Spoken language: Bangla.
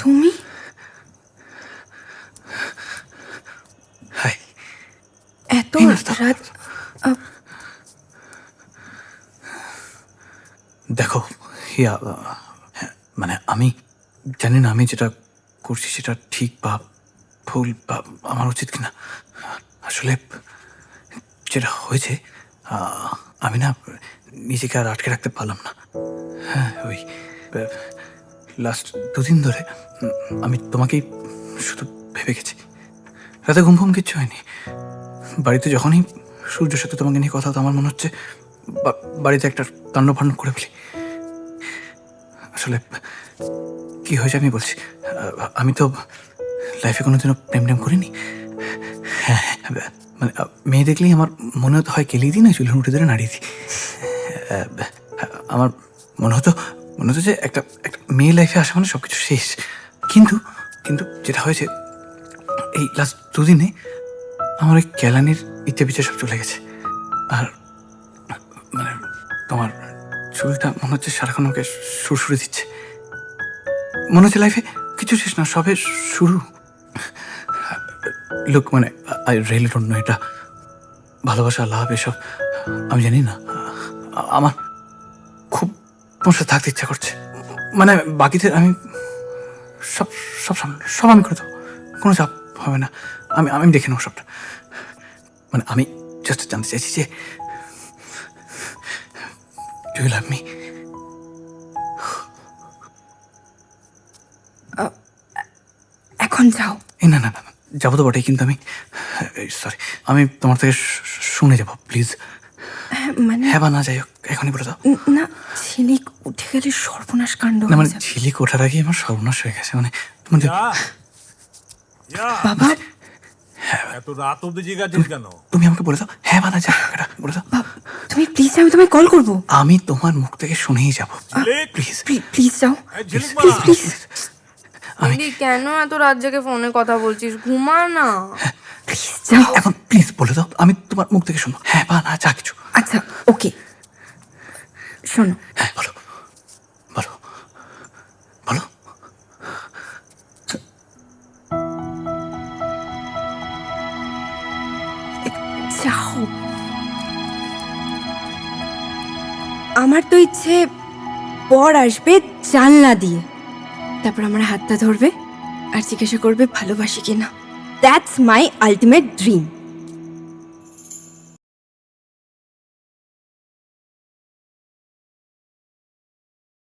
তুমি? হাই। এত রাত? দেখো হিয়া, মানে আমি জানি না আমি যেটা করছি সেটা ঠিক বা ভুল বা আমার উচিত কিনা। আসলে যেটা হয়েছে, আমি না নিজেকে আর আটকে রাখতে পারলাম না। হ্যাঁ, ওই লাস্ট 2 দিন ধরে আমি তোমাকেই শুধু ভেবে গেছি। রাতে ঘুম ফুম কিচ্ছু হয়নি। বাড়িতে যখনই সূর্যের সাথে তোমাকে নিয়ে কথা হতো আমার মনে হচ্ছে বাড়িতে একটা তাণ্ডব ফাণ্ডব করে ফেলি। আসলে কি হয়েছে আমি বলছি। আমি তো লাইফে কোনোদিনও প্রেম টেম করিনি। হ্যাঁ, মানে মেয়ে দেখলেই আমার মনে হতো হয় কেলিয়ে দিই না চুলের উঠে ধরে নাড়িয়ে দিই। আমার মনে হতো যে একটা মেয়ে লাইফে আসা মানে সব কিছু শেষ। কিন্তু কিন্তু যেটা হয়েছে এই লাস্ট 2 দিনে আমার ওই কেলানির ইচ্ছে পিছে সব চলে গেছে। আর মানে তোমার চুলটা মনে হচ্ছে সারাক্ষণ আমাকে সুরসুরে দিচ্ছে। মনে হচ্ছে লাইফে কিছু শেষ না, সবে শুরু। লোক মানে আই রিয়েলি ডোন্ট নো এটা ভালোবাসা, লাভ এসব আমি জানি না। আমার খুব তোমার সাথে থাকতে ইচ্ছা করছে। মানে বাকিদের আমি সব সব সব আমি করে দেবো, কোনো চাপ হবে না। আমি দেখে নেবো সবটা। মানে আমি জাস্ট জানতে চাইছি যে ডু ইউ লাভ মি? এখন যাও। না না না, যাবো তো বটেই, কিন্তু আমি সরি, আমি তোমার থেকে শুনে যাবো প্লিজ। মানে হ্যাঁ বা না, যাই হোক এখনই বলে দাও। না, ঝিলিক উঠে গেলে সর্বনাশ কাণ্ড না হয়ে মানে যাবে। ঝিলিক ওঠার আগে আমার সর্বনাশ হয়ে গেছে। মানে তোমার বাবা, এত রাত অব্দি জেগেছিস কেন? তুমি আমাকে বলে দাও হ্যাঁ বা না, যাই হোক এটা বলে দাও। তুমি প্লিজ, আমি তোমায় কল করবো। আমি তোমার মুখ থেকে শুনেই যাবো প্লিজ। প্লিজ যাও, ঝিলিক প্লিজ মারা। প্লিজ দিদি কেন এত রাত জেগে ফোনে কথা বলছিস? ঘুমা না। প্লিজ যাও। এখন প্লিজ বলে দাও, আমি তোমার মুখ থেকে শুনবো হ্যাঁ বা না, যা কিছু। আচ্ছা ওকে, শোনো। হ্যাঁ বলো বলো বলো। যাও। আমার তো ইচ্ছে বর আসবে জানলা দিয়ে, তারপর আমার হাতটা ধরবে আর জিজ্ঞাসা করবে ভালোবাসি কিনা। That's my ultimate dream.